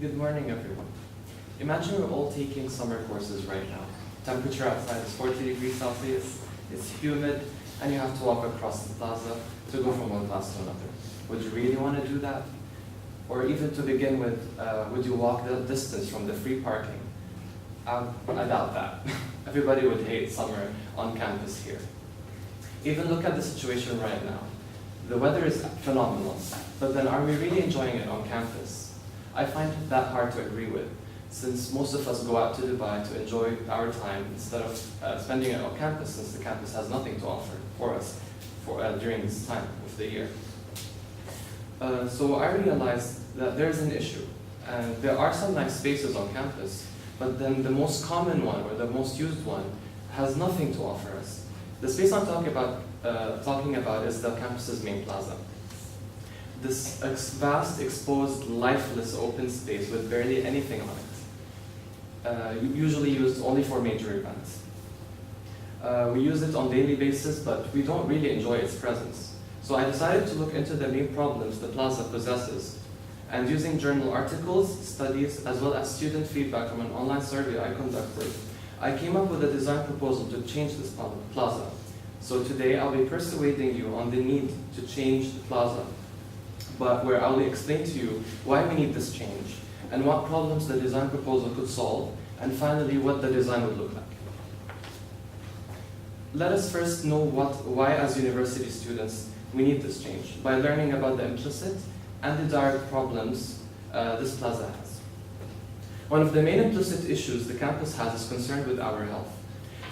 Good morning, everyone. Imagine we're all taking summer courses right now. Temperature outside is 40 degrees Celsius, it's humid, and you have to walk across the plaza to go from one class to another. Would you really want to do that? Or even to begin with, would you walk the distance from the free parking? I doubt that. Everybody would hate summer on campus here. Even look at the situation right now. The weather is phenomenal, but then are we really enjoying it on campus? I find that hard to agree with, since most of us go out to Dubai to enjoy our time instead of spending it on campus, since the campus has nothing to offer for us during this time of the year. So I realized that there's an issue. There are some nice spaces on campus, but then the most common one, or the most used one, has nothing to offer us. The space I'm talking about is the campus's main plaza. This vast, exposed, lifeless open space with barely anything on it. Usually used only for major events. We use it on a daily basis, but we don't really enjoy its presence. So I decided to look into the main problems the plaza possesses, and using journal articles, studies, as well as student feedback from an online survey I conducted, I came up with a design proposal to change this plaza. So today I'll be persuading you on the need to change the plaza, but where I'll explain to you why we need this change, and what problems the design proposal could solve, and finally what the design would look like. Let us first know why as university students we need this change, by learning about the implicit and the direct problems this plaza has. One of the main implicit issues the campus has is concerned with our health.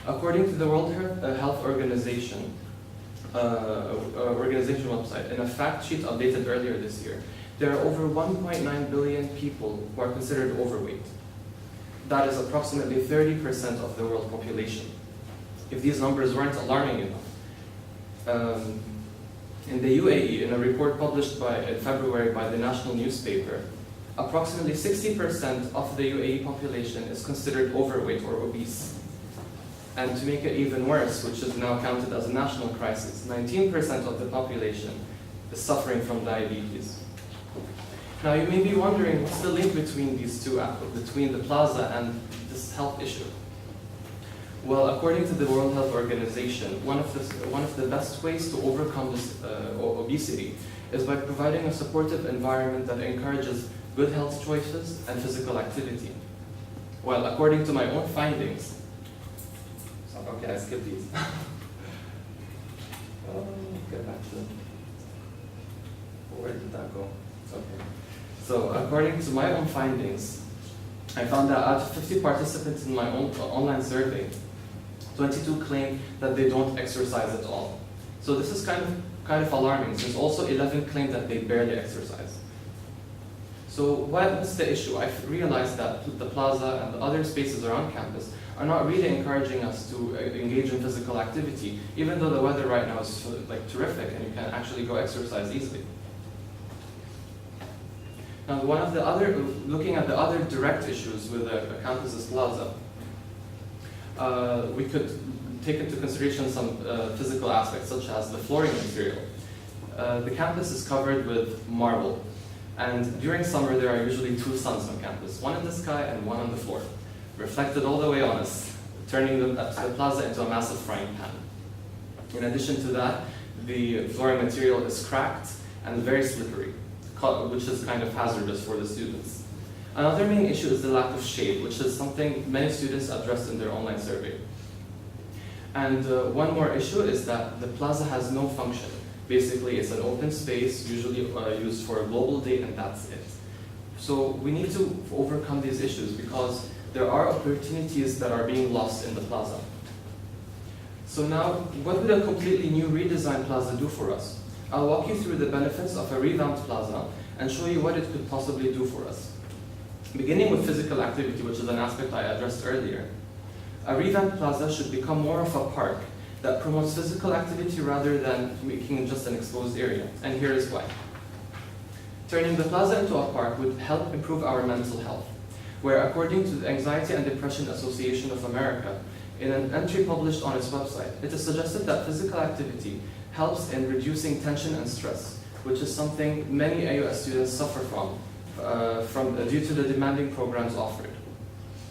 According to the World Health Organization website, in a fact sheet updated earlier this year, there are over 1.9 billion people who are considered overweight. That is approximately 30% of the world population. If these numbers weren't alarming enough, in the UAE, in a report published in February by the national newspaper, approximately 60% of the UAE population is considered overweight or obese. And to make it even worse, which is now counted as a national crisis, 19% of the population is suffering from diabetes. Now you may be wondering, what's the link between these two, between the plaza and this health issue? Well, according to the World Health Organization, one of the best ways to overcome this obesity is by providing a supportive environment that encourages good health choices and physical activity. Well, according to my own findings, okay, I skipped these. Get back to them. Where did that go? Okay. So, according to my own findings, I found that out of 50 participants in my own online survey, 22 claim that they don't exercise at all. So this is kind of alarming, since also 11 claim that they barely exercise. So what's the issue? I've realized that the plaza and the other spaces around campus are not really encouraging us to engage in physical activity, even though the weather right now is terrific and you can actually go exercise easily. Now, looking at the other direct issues with the campus's plaza, we could take into consideration some physical aspects, such as the flooring material. The campus is covered with marble, and during summer there are usually two suns on campus, one in the sky and one on the floor, reflected all the way on us, turning the plaza into a massive frying pan. In addition to that, the flooring material is cracked and very slippery, which is kind of hazardous for the students. Another main issue is the lack of shade, which is something many students addressed in their online survey. And one more issue is that the plaza has no function. Basically, it's an open space, usually used for a global day, and that's it. So we need to overcome these issues because there are opportunities that are being lost in the plaza. So now, what would a completely new redesigned plaza do for us? I'll walk you through the benefits of a revamped plaza and show you what it could possibly do for us. Beginning with physical activity, which is an aspect I addressed earlier, a revamped plaza should become more of a park that promotes physical activity rather than making it just an exposed area, and here is why. Turning the plaza into a park would help improve our mental health, where according to the Anxiety and Depression Association of America, in an entry published on its website, it is suggested that physical activity helps in reducing tension and stress, which is something many AUS students suffer from due to the demanding programs offered.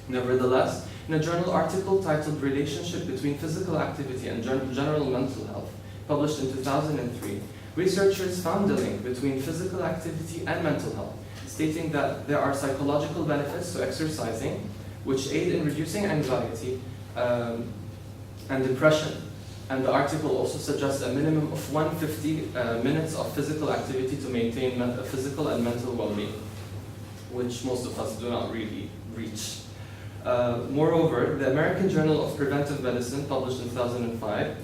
Nevertheless, in a journal article titled Relationship Between Physical Activity and General Mental Health, published in 2003, researchers found a link between physical activity and mental health, stating that there are psychological benefits to exercising, which aid in reducing anxiety and depression. And the article also suggests a minimum of 150 minutes of physical activity to maintain physical and mental well-being, which most of us do not really reach. Moreover, the American Journal of Preventive Medicine, published in 2005,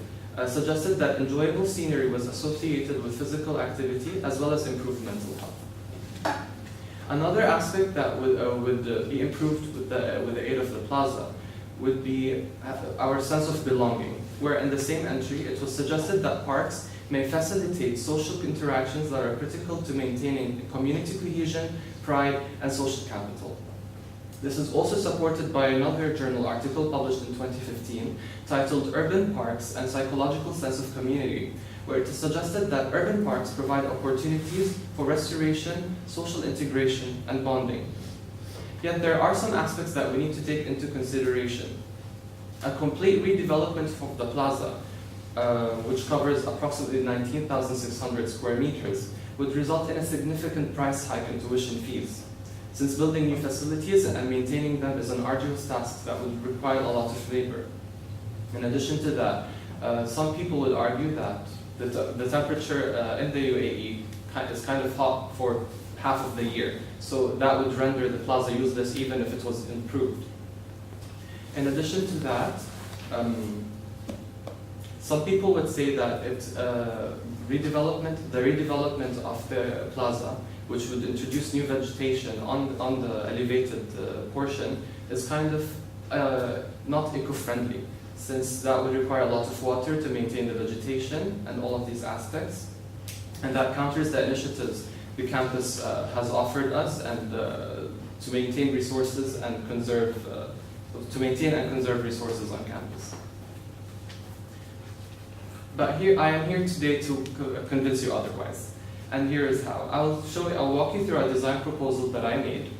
suggested that enjoyable scenery was associated with physical activity as well as improved mental health. Another aspect that would be improved with the aid of the plaza would be our sense of belonging, where in the same entry it was suggested that parks may facilitate social interactions that are critical to maintaining community cohesion, pride, and social capital. This is also supported by another journal article published in 2015 titled Urban Parks and Psychological Sense of Community, where it is suggested that urban parks provide opportunities for restoration, social integration, and bonding. Yet there are some aspects that we need to take into consideration. A complete redevelopment of the plaza, which covers approximately 19,600 square meters, would result in a significant price hike in tuition fees, since building new facilities and maintaining them is an arduous task that would require a lot of labor. In addition to that, some people would argue that the temperature in the UAE is kind of hot for half of the year, so that would render the plaza useless even if it was improved. In addition to that, some people would say that the redevelopment of the plaza, which would introduce new vegetation on the elevated portion, is kind of not eco-friendly, since that would require a lot of water to maintain the vegetation and all of these aspects. And that counters the initiatives the campus has offered us and to maintain resources and conserve resources on campus. But I am here today to convince you otherwise. And here is how. I'll walk you through a design proposal that I made,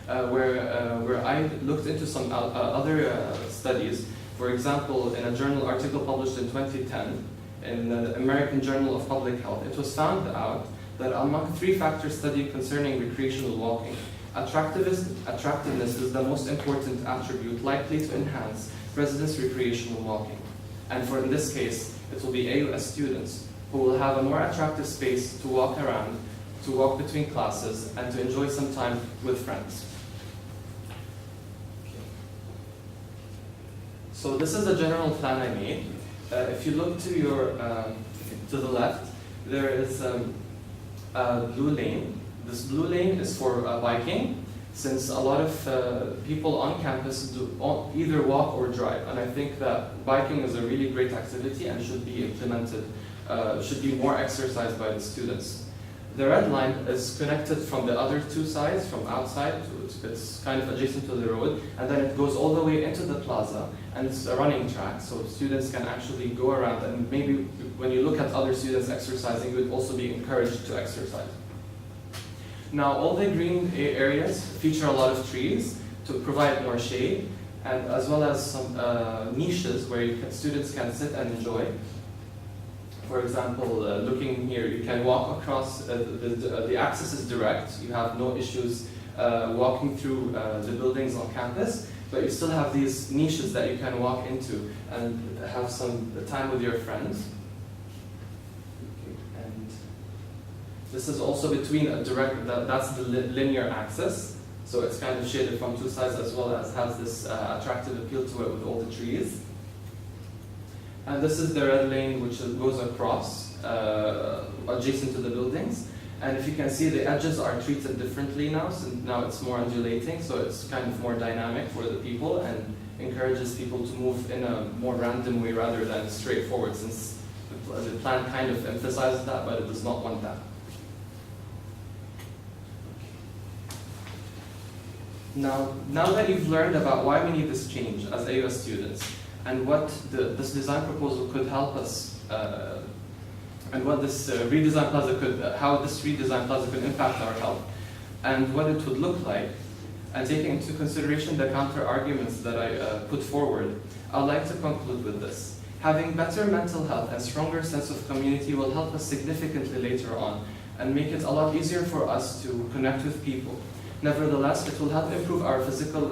where I looked into some other studies. For example, in a journal article published in 2010 in the American Journal of Public Health, it was found out that among 3-factor study concerning recreational walking, attractiveness is the most important attribute likely to enhance residents' recreational walking. And in this case, it will be AUS students who will have a more attractive space to walk around, to walk between classes, and to enjoy some time with friends. So this is the general plan I made. If you look to the left, there is a blue lane. This blue lane is for biking, since a lot of people on campus either walk or drive. And I think that biking is a really great activity and should be implemented, should be more exercised by the students. The red line is connected from the other 2 sides, from outside, it's kind of adjacent to the road, and then it goes all the way into the plaza, and it's a running track, so students can actually go around, and maybe when you look at other students exercising, you would also be encouraged to exercise. Now, all the green areas feature a lot of trees to provide more shade, and as well as some niches where students can sit and enjoy. For example, looking here, you can walk across, the access is direct, you have no issues walking through the buildings on campus, but you still have these niches that you can walk into and have some time with your friends. And this is also between a direct, that's the linear axis, so it's kind of shaded from 2 sides as well as has this attractive appeal to it with all the trees. And this is the red lane which goes across, adjacent to the buildings. And if you can see, the edges are treated differently now, so now it's more undulating, so it's kind of more dynamic for the people and encourages people to move in a more random way rather than straightforward, since the plan kind of emphasizes that, but it does not want that. Now that you've learned about why we need this change as AUS students, and what this design proposal could help us, and what this redesigned plaza how this redesigned plaza could impact our health, and what it would look like, and taking into consideration the counter arguments that I put forward, I'd like to conclude with this. Having better mental health and stronger sense of community will help us significantly later on and make it a lot easier for us to connect with people. Nevertheless, it will help improve our physical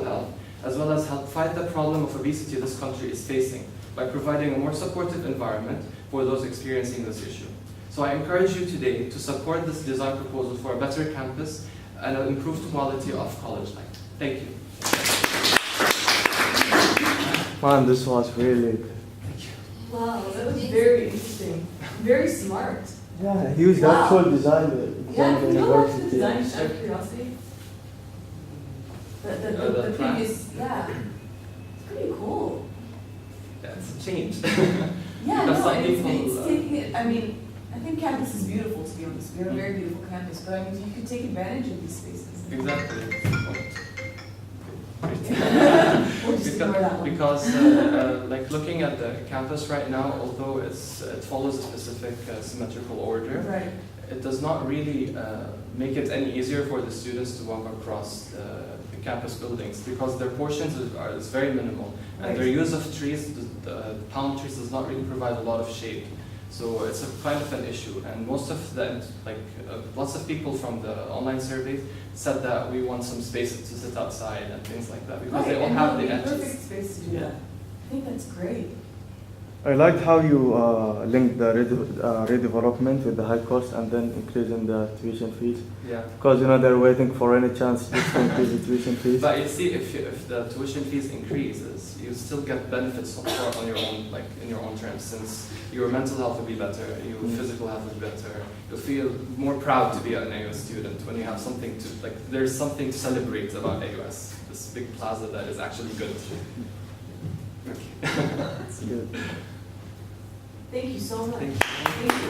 health, as well as help fight the problem of obesity this country is facing by providing a more supportive environment for those experiencing this issue. So I encourage you today to support this design proposal for a better campus and an improved quality of college life. Thank you. Man, this was really good. Wow, that was very interesting. Very smart. Yeah, he was the Wow. actual design Yeah, the can you go back to the university. design just out of curiosity? The plan? previous, yeah. It's pretty cool. Yeah, it's a change. Yeah, Because no, some and it's people, taking it, I mean, I think campus is beautiful, to be honest. We have a very beautiful campus, but I mean, you could take advantage of these spaces. Exactly. That's the point. We'll just ignore that one. Because like looking at the campus right now, although it follows a specific symmetrical order, Right. it does not really make it any easier for the students to walk across the campus buildings because their portions is very minimal, and Right. their use of trees, the palm trees, does not really provide a lot of shade. So it's a kind of an issue, and most of the lots of people from the online surveys said that we want some space to sit outside and things like that because Right, they all and have that the would be edges. perfect space to do Yeah. that. I think that's great. I liked how you linked the redevelopment with the high cost and then increasing the tuition fees. Yeah. Because they're waiting for any chance just to increase the tuition fees. But you see, if the tuition fees increases, you still get benefits on your own, like in your own terms, since your mental health will be better, your physical health will be better. You'll feel more proud to be an AUS student when you have something to, like, there's something to celebrate about AUS, this big plaza that is actually good. Okay. It's good. Thank you so much. Thank you. Thank you.